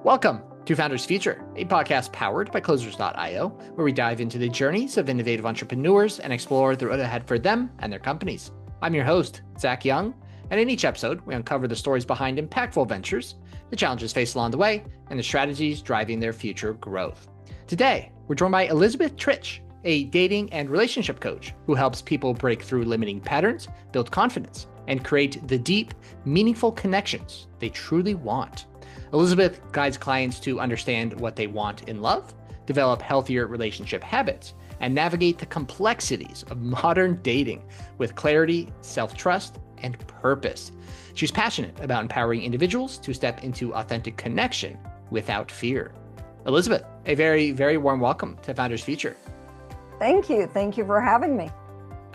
Welcome to Founders Future, a podcast powered by Closers.io, where we dive into the journeys of innovative entrepreneurs and explore the road ahead for them and their companies. I'm your host, Zach Young, and in each episode, we uncover the stories behind impactful ventures, the challenges faced along the way, and the strategies driving their future growth. Today, we're joined by Elizabeth Tritch, a dating and relationship coach who helps people break through limiting patterns, build confidence, and create the deep, meaningful connections they truly want. Elizabeth guides clients to understand what they want in love, develop healthier relationship habits, and navigate the complexities of modern dating with clarity, self-trust, and purpose. She's passionate about empowering individuals to step into authentic connection without fear. Elizabeth, a very, very warm welcome to Founders Future. Thank you. Thank you for having me.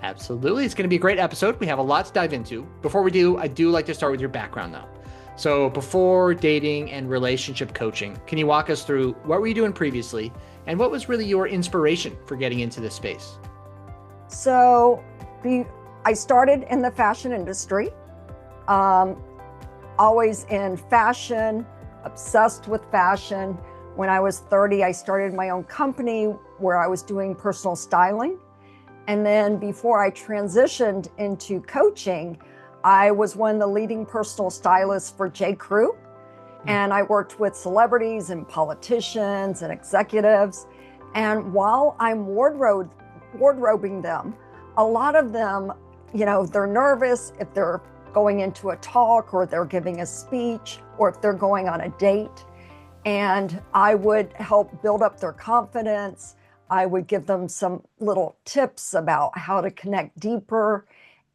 Absolutely. It's going to be a great episode. We have a lot to dive into. Before we do, I do like to start with your background, though. So before dating and relationship coaching, can you walk us through what were you doing previously and what was really your inspiration for getting into this space? So I started in the fashion industry, always in fashion, obsessed with fashion. When I was 30, I started my own company where I was doing personal styling. And then before I transitioned into coaching, I was one of the leading personal stylists for J.Crew. And I worked with celebrities and politicians and executives. And while I'm wardrobing them, a lot of them, they're nervous if they're going into a talk or they're giving a speech or if they're going on a date. And I would help build up their confidence. I would give them some little tips about how to connect deeper.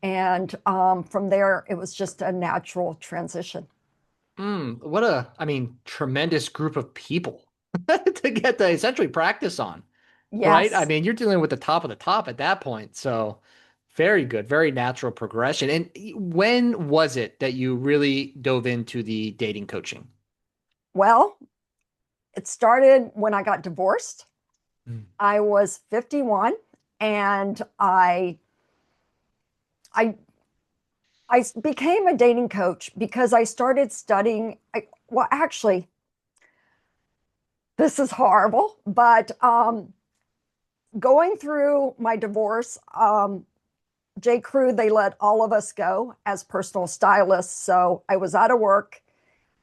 And from there, it was just a natural transition. What tremendous group of people to get to essentially practice on, right? I Yes. mean, you're dealing with the top of the top at that point. So very good, very natural progression. And when was it that you really dove into the dating coaching? Well, it started when I got divorced. Mm. I was 51 and I became a dating coach because I started studying. Actually, this is horrible, but going through my divorce, J.Crew, they let all of us go as personal stylists. So I was out of work.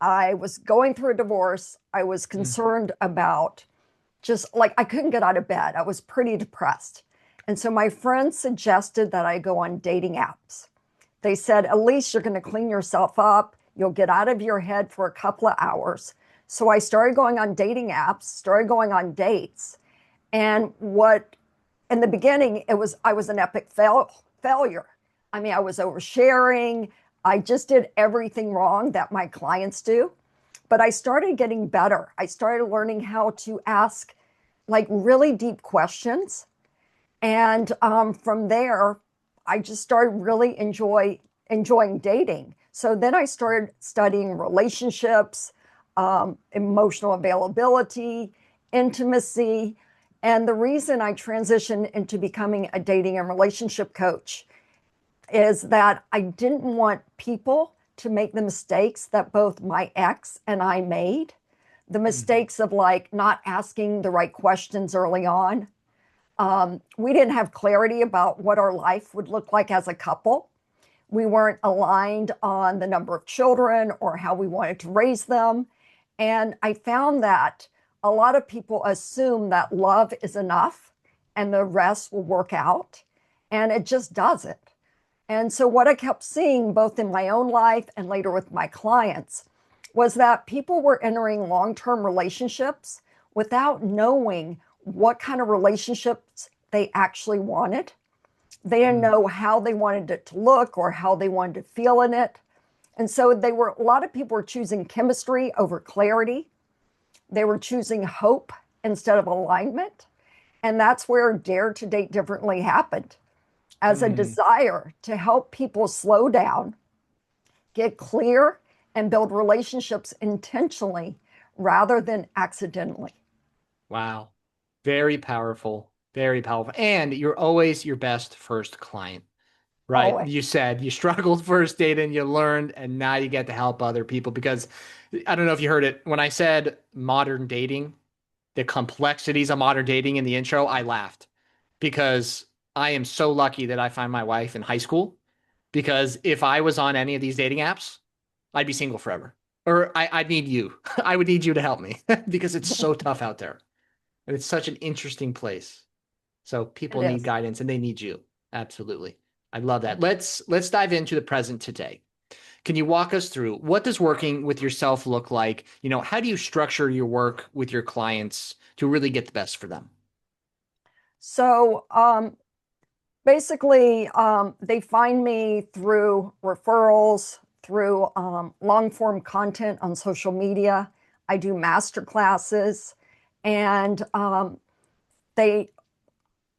I was going through a divorce. I was concerned about just like I couldn't get out of bed. I was pretty depressed. And so my friends suggested that I go on dating apps. They said, at least you're going to clean yourself up. You'll get out of your head for a couple of hours. So I started going on dating apps, started going on dates. And in the beginning, I was an epic failure. I mean, I was oversharing. I just did everything wrong that my clients do. But I started getting better. I started learning how to ask like really deep questions. And from there, I just started really enjoying dating. So then I started studying relationships, emotional availability, intimacy. And the reason I transitioned into becoming a dating and relationship coach is that I didn't want people to make the mistakes that both my ex and I made. The mistakes of like not asking the right questions early on. We didn't have clarity about what our life would look like as a couple. We weren't aligned on the number of children or how we wanted to raise them. And I found that a lot of people assume that love is enough and the rest will work out. And it just doesn't. And so what I kept seeing both in my own life and later with my clients was that people were entering long-term relationships without knowing what kind of relationships they actually wanted. They didn't know how they wanted it to look or how they wanted to feel in it. And so a lot of people were choosing chemistry over clarity. They were choosing hope instead of alignment. And that's where Dare to Date Differently happened as a desire to help people slow down, get clear, and build relationships intentionally rather than accidentally. Wow. Very powerful. Very powerful. And you're always your best first client. right? always. You said you struggled first dating, you learned, and now you get to help other people because I don't know if you heard it. When I said modern dating, the complexities of modern dating in the intro, I laughed because I am so lucky that I found my wife in high school. Because if I was on any of these dating apps, I'd be single forever. Or I'd need you. I would need you to help me because it's so tough out there. And it's such an interesting place. So It people need is. guidance and they need you. Absolutely. I love that. Let's dive into the present today. Can you walk us through what does working with yourself look like? How do you structure your work with your clients to really get the best for them? So basically, they find me through referrals, through long form content on social media. I do master classes, and they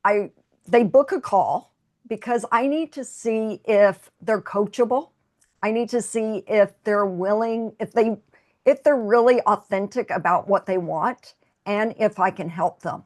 I they book a call because I need to see if they're coachable. I need to see if they're willing, if they're really authentic about what they want and if I can help them.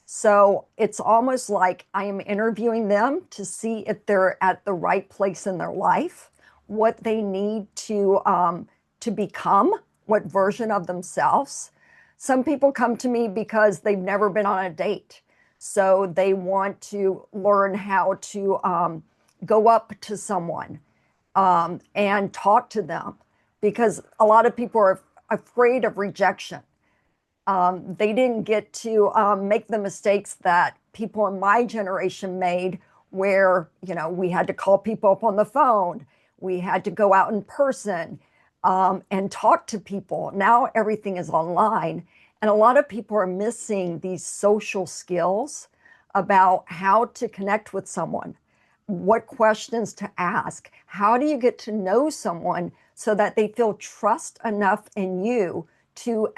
So it's almost like I am interviewing them to see if they're at the right place in their life, what they need to become, what version of themselves. Some people come to me because they've never been on a date. So they want to learn how to go up to someone and talk to them because a lot of people are afraid of rejection. They didn't get to make the mistakes that people in my generation made, where we had to call people up on the phone, we had to go out in person and talk to people. Now everything is online, and a lot of people are missing these social skills about how to connect with someone, what questions to ask, how do you get to know someone so that they feel trust enough in you to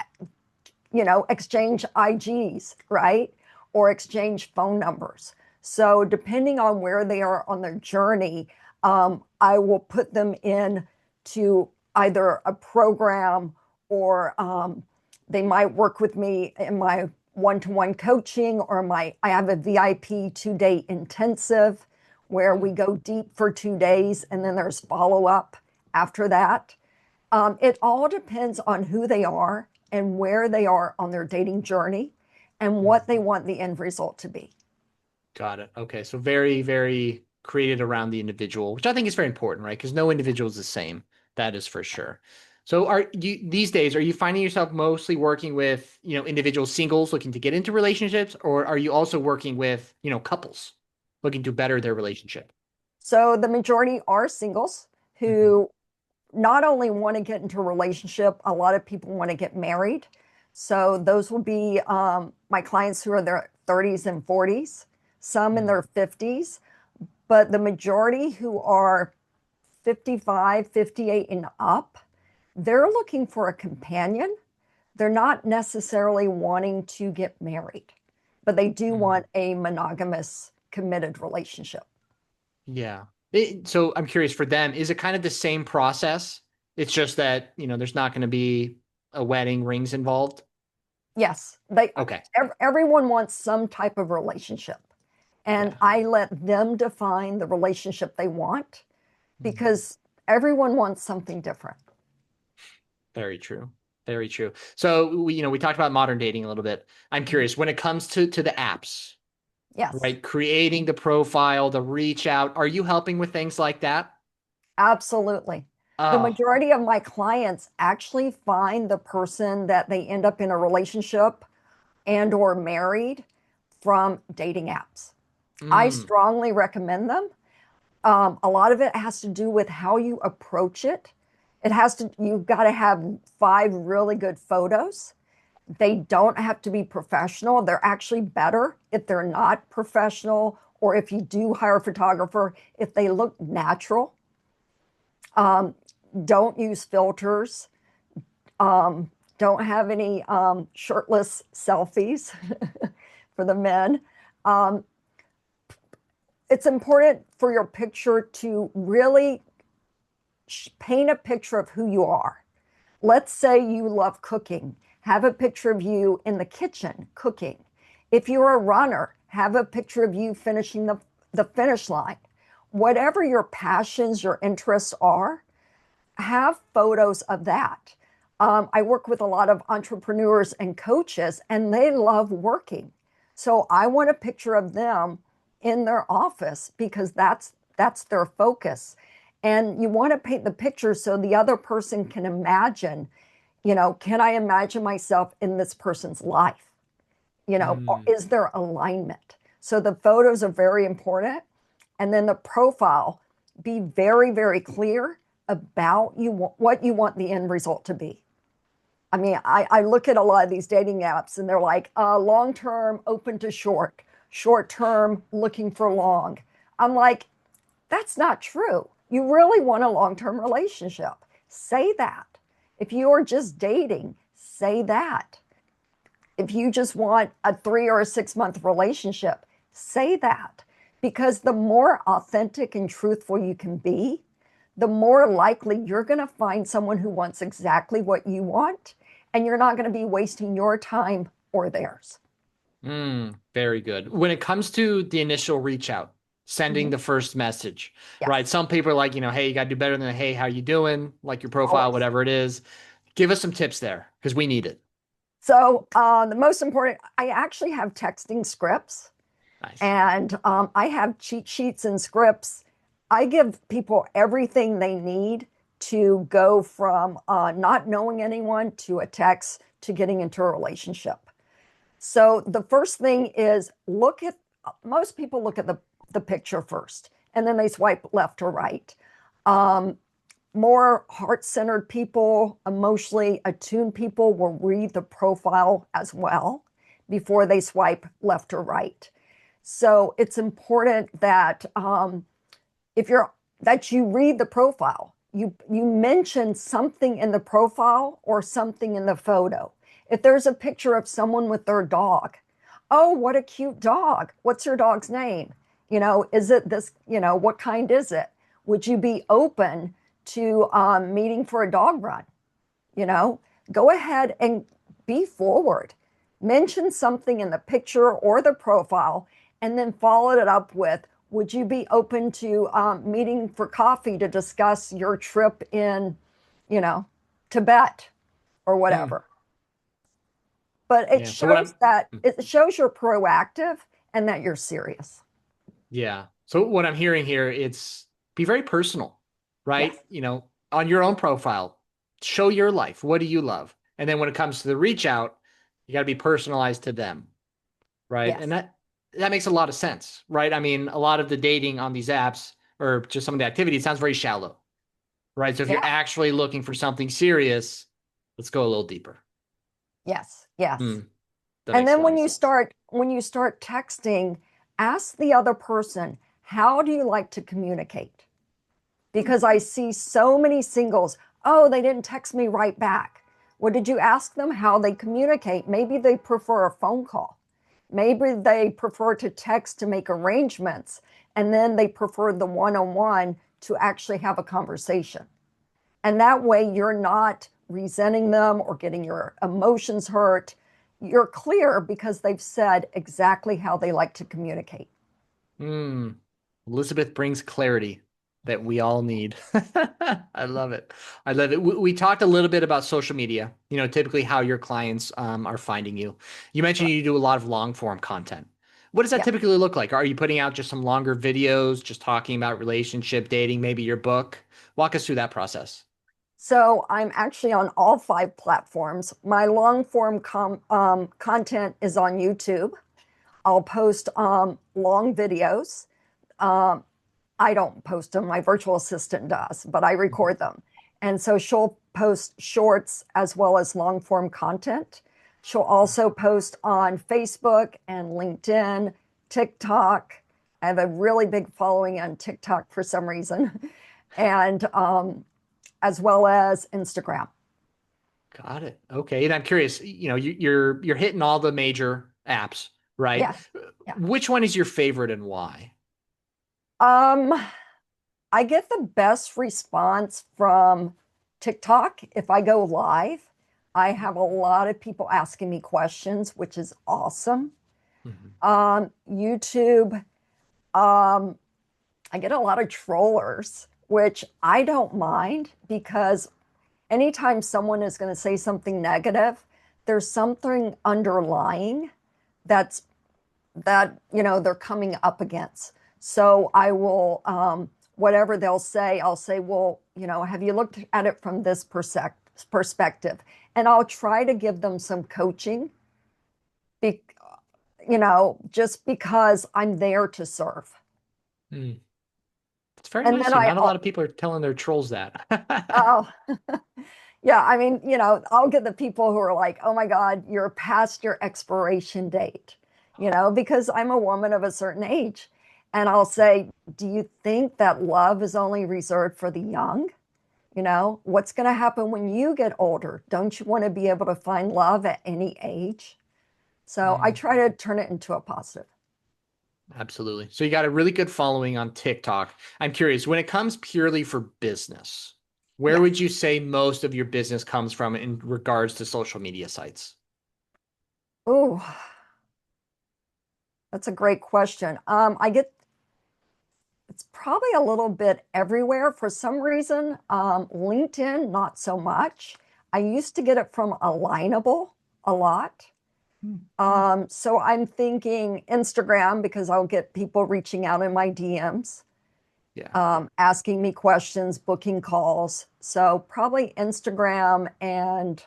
exchange IGs, right? Or exchange phone numbers. So, depending on where they are on their journey, I will put them in to either a program or they might work with me in my one-to-one coaching or I have a VIP 2-day intensive where we go deep for 2 days and then there's follow-up after that. It all depends on who they are and where they are on their dating journey and what they want the end result to be. Got it. Okay. So very, very created around the individual, which I think is very important, right? Because no individual is the same. That is for sure. So are you these days, are you finding yourself mostly working with, individual singles looking to get into relationships, or are you also working with, couples looking to better their relationship? So the majority are singles Mhm. who not only want to get into a relationship, a lot of people want to get married. So those will be my clients who are in their 30s and 40s, some in Mm. their 50s, but the majority who are 55, 58 and up, they're looking for a companion. They're not necessarily wanting to get married, but they do Mm. want a monogamous, committed relationship. Yeah. So I'm curious for them, is it kind of the same process? It's just that, there's not going to be a wedding, rings involved. Yes, Okay. everyone wants some type of relationship. And Yeah. I let them define the relationship they want Mhm. because everyone wants something different. Very true. Very true. So we talked about modern dating a little bit. I'm Mhm. curious when it comes to the apps, Yes, right? Creating the profile, the reach out. Are you helping with things like that? absolutely. The Oh, majority of my clients actually find the person that they end up in a relationship and or married from dating apps. I mm, strongly recommend them. A lot of it has to do with how you approach it. You've got to have 5 really good photos. They don't have to be professional. They're actually better if they're not professional, or if you do hire a photographer, if they look natural. Um, don't use filters. Don't have any shirtless selfies for the men. Um, it's important for your picture to really paint a picture of who you are. Let's say you love cooking. Have a picture of you in the kitchen cooking. If you're a runner, have a picture of you finishing the finish line. whatever your passions, your interests are, have photos of that. I work with a lot of entrepreneurs and coaches, and they love working. So I want a picture of them in their office because that's their focus. And you want to paint the picture so the other person can imagine, can I imagine myself in this person's life? Or Mm. is there alignment? So the photos are very important. And then the profile, be very, very clear about what you want the end result to be. I mean, I look at a lot of these dating apps and they're like, long term, open to short, short term, looking for long. I'm like, that's not true. You really want a long term relationship. Say that. If you are just dating, say that. If you just want a 3 or 6 month relationship, say that. Because the more authentic and truthful you can be, the more likely you're going to find someone who wants exactly what you want, and you're not going to be wasting your time or theirs. Very good. When it comes to the initial reach out, sending Mhm. the first message, right? Yes, some people are like, hey, you got to do better than, hey, how you doing? Like your profile, always. whatever it is. Give us some tips there because we need it. So, the most important, I actually have texting scripts. Nice. And I have cheat sheets and scripts. I give people everything they need to go from not knowing anyone to a text to getting into a relationship. So the first thing is most people look at the picture first and then they swipe left or right. Um, More heart centered people, emotionally attuned people will read the profile as well before they swipe left or right. So it's important that if you're that you read the profile, you mention something in the profile or something in the photo. If there's a picture of someone with their dog, oh, what a cute dog. What's your dog's name? Is it this, what kind is it? Would you be open to meeting for a dog run? You know, go ahead and be forward. Mention something in the picture or the profile, and then follow it up with, would you be open to meeting for coffee to discuss your trip in, you know, Tibet or Mm, whatever? But it yeah. So what shows that it shows you're proactive and that you're serious. yeah. So what I'm hearing here, it's be very personal, right? Yes, On your own profile, show your life. What do you love? And then when it comes to the reach out, you got to be personalized to them, right? And yes, that makes a lot of sense, right? I mean, a lot of the dating on these apps or just some of the activity, it sounds very shallow, right? So if yeah, you're actually looking for something serious, let's go a little deeper. yes, yes. Hmm, that And makes a then lot of sense. when you start texting, ask the other person, how do you like to communicate? Because I see so many singles, oh, they didn't text me right back. Well, did you ask them how they communicate? Maybe they prefer a phone call. Maybe they prefer to text to make arrangements, and then they prefer the one on one to actually have a conversation. And that way, you're not resenting them or getting your emotions hurt. You're clear because they've said exactly how they like to communicate. Hmm. Elizabeth brings clarity that we all need. I love it. I love it. We talked a little bit about social media, typically how your clients are finding you. You mentioned Correct. you do a lot of long form content. What does that Yeah. typically look like? Are you putting out just some longer videos, just talking about relationship, dating, maybe your book? Walk us through that process. So I'm actually on all 5 platforms. My long form content is on YouTube. I'll post long videos. Um, I don't post them, my virtual assistant does, but I record them. And so she'll post shorts as well as long form content. She'll also post on Facebook and LinkedIn, TikTok. I have a really big following on TikTok for some reason, and as well as Instagram. Got it. Okay. And I'm curious, you're hitting all the major apps, right? Yes. Yeah. Which one is your favorite and why? Um, I get the best response from TikTok if I go live. I have a lot of people asking me questions, which is awesome. Mhm. YouTube, um, I get a lot of trollers, which I don't mind because anytime someone is going to say something negative, there's something underlying that's that they're coming up against. So I will whatever they'll say, I'll say, well, have you looked at it from this perspective? And I'll try to give them some coaching, be, just because I'm there to serve. Mm. It's very And nice then of you. Not a lot of people are telling their trolls that. oh, yeah, I mean, I'll get the people who are like, oh my God, you're past your expiration date, because I'm a woman of a certain age. And I'll say, do you think that love is only reserved for the young? What's going to happen when you get older? Don't you want to be able to find love at any age? So I Mm, try to turn it into a positive. absolutely. So you got a really good following on TikTok. I'm curious, when it comes purely for business, where would Yes. you say most of your business comes from in regards to social media sites? Oh, that's a great question. It's probably a little bit everywhere. For some reason, LinkedIn, not so much. I used to get it from Alignable a lot. So I'm thinking Instagram because I'll get people reaching out in my DMs, Yeah. asking me questions, booking calls. So probably Instagram and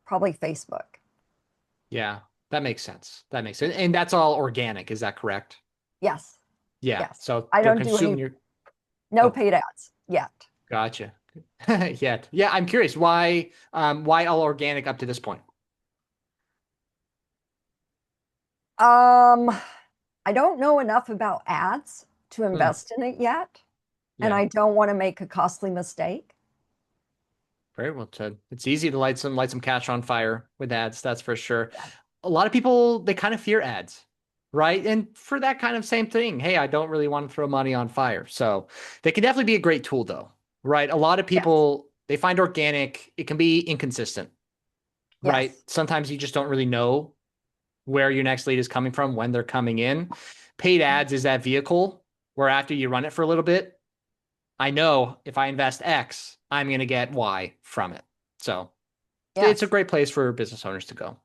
probably Facebook. Yeah. That makes sense. That makes sense. And that's all organic. Is that correct? Yes, Yeah. yes. So I they're don't do consuming any, your, no oh, paid ads yet. gotcha. Yeah. Yeah. I'm curious why all organic up to this point? Um, I don't know enough about ads to Hmm. invest in it yet, and Yeah. I don't want to make a costly mistake. Very well said. It's easy to light some cash on fire with ads, that's for sure. Yes. A lot of people they kind of fear ads, right? And for that kind of same thing, hey, I don't really want to throw money on fire. So they can definitely be a great tool though, right? A lot of Yes. people they find organic, it can be inconsistent, right? Yes. Sometimes you just don't really know where your next lead is coming from when they're coming in. Paid ads is that vehicle where after you run it for a little bit, I know if I invest X, I'm going to get Y from it. So it's a Yes. great place for business owners to go.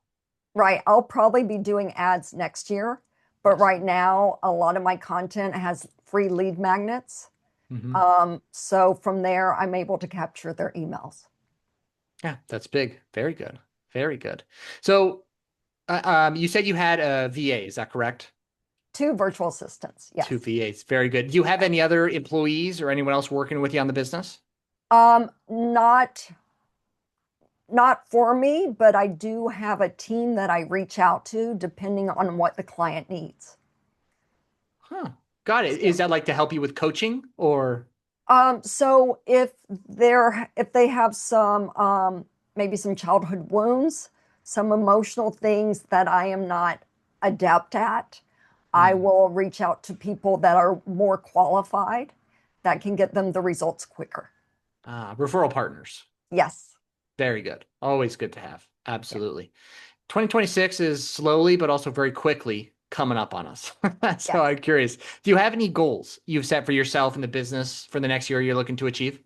Right. I'll probably be doing ads next year, but Yes. right now, a lot of my content has free lead magnets. Hmm. So from there, I'm able to capture their emails. Yeah, that's big. Very good. Very good. So you said you had a VA, is that correct? Two virtual assistants. Two Yes. VAs. Very good. Do you have Yeah. any other employees or anyone else working with you on the business? Not for me, but I do have a team that I reach out to depending on what the client needs. Huh. Got it. Is So, that like to help you with coaching or? so if they have some maybe some childhood wounds, some emotional things that I am not adept at, I Hmm. will reach out to people that are more qualified that can get them the results quicker. Referral partners. Yes. Very good. Always good to have. Yeah. Absolutely. 2026 is slowly, but also very quickly coming up on us. So Yes. I'm curious, do you have any goals you've set for yourself in the business for the next year you're looking to achieve?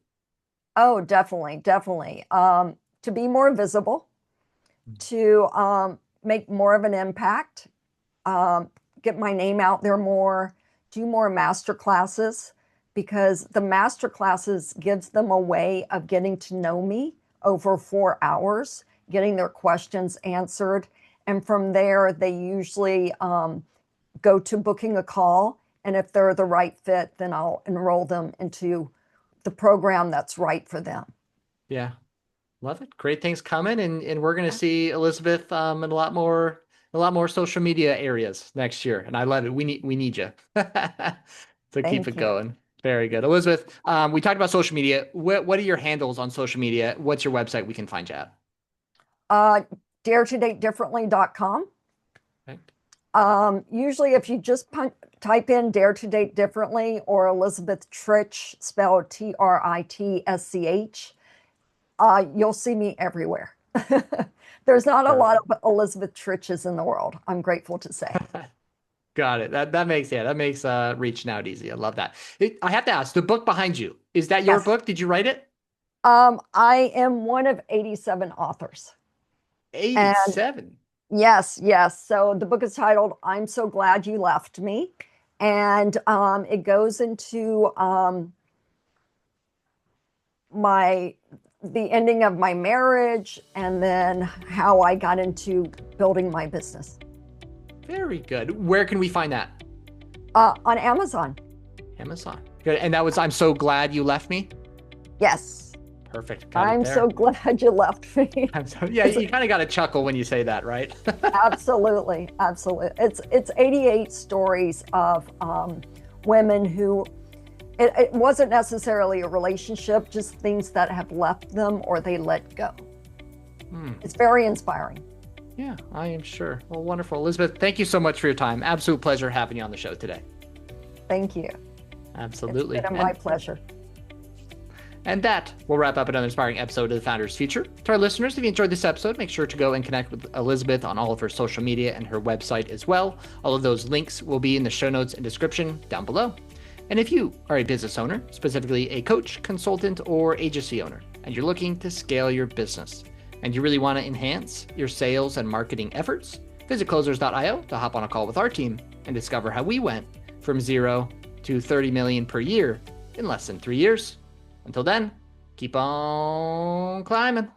Oh, definitely, definitely. To be more visible, to make more of an impact, get my name out there more, do more master classes because the master classes gives them a way of getting to know me over 4 hours, getting their questions answered. And from there, they usually go to booking a call. And if they're the right fit, then I'll enroll them into the program that's right for them. Yeah, love it. Great things coming, and we're gonna Yeah. see Elizabeth in a lot more social media areas next year. And I love it. We need you. So keep Thank it you. going. Very good. Elizabeth, we talked about social media. What are your handles on social media? What's your website we can find you at? Uh, DareToDateDifferently.com. Right. Usually, if you just type in Dare to Date Differently or Elizabeth Tritsch, spelled Tritsch, you'll see me everywhere. There's not a lot Perfect. of Elizabeth Tritches in the world, I'm grateful to say. Got it. That makes reaching out easy. I love that. I have to ask, the book behind you, is that your Yes. book? Did you write it? I am one of 87 authors. And 87. yes, yes. So the book is titled "I'm So Glad You Left Me," and it goes into my the ending of my marriage, and then how I got into building my business. Very good. Where can we find that? On Amazon. Amazon. Good. And that was I'm So Glad You Left Me? Yes. Perfect. Got it I'm there. so glad you left me. Yeah, you kind of got to chuckle when you say that, right? Absolutely, absolutely. It's 88 stories of women who it wasn't necessarily a relationship, just things that have left them or they let go. It's very inspiring. Yeah, I am sure. Well, wonderful. Elizabeth, thank you so much for your time. Absolute pleasure having you on the show today. Thank you. Absolutely. It's been my pleasure. And that will wrap up another inspiring episode of The Founder's Future. To our listeners, if you enjoyed this episode, make sure to go and connect with Elizabeth on all of her social media and her website as well. All of those links will be in the show notes and description down below. And if you are a business owner, specifically a coach, consultant, or agency owner, and you're looking to scale your business, and you really want to enhance your sales and marketing efforts, visit closers.io to hop on a call with our team and discover how we went from 0 to 30 million per year in less than 3 years. Until then, keep on climbing.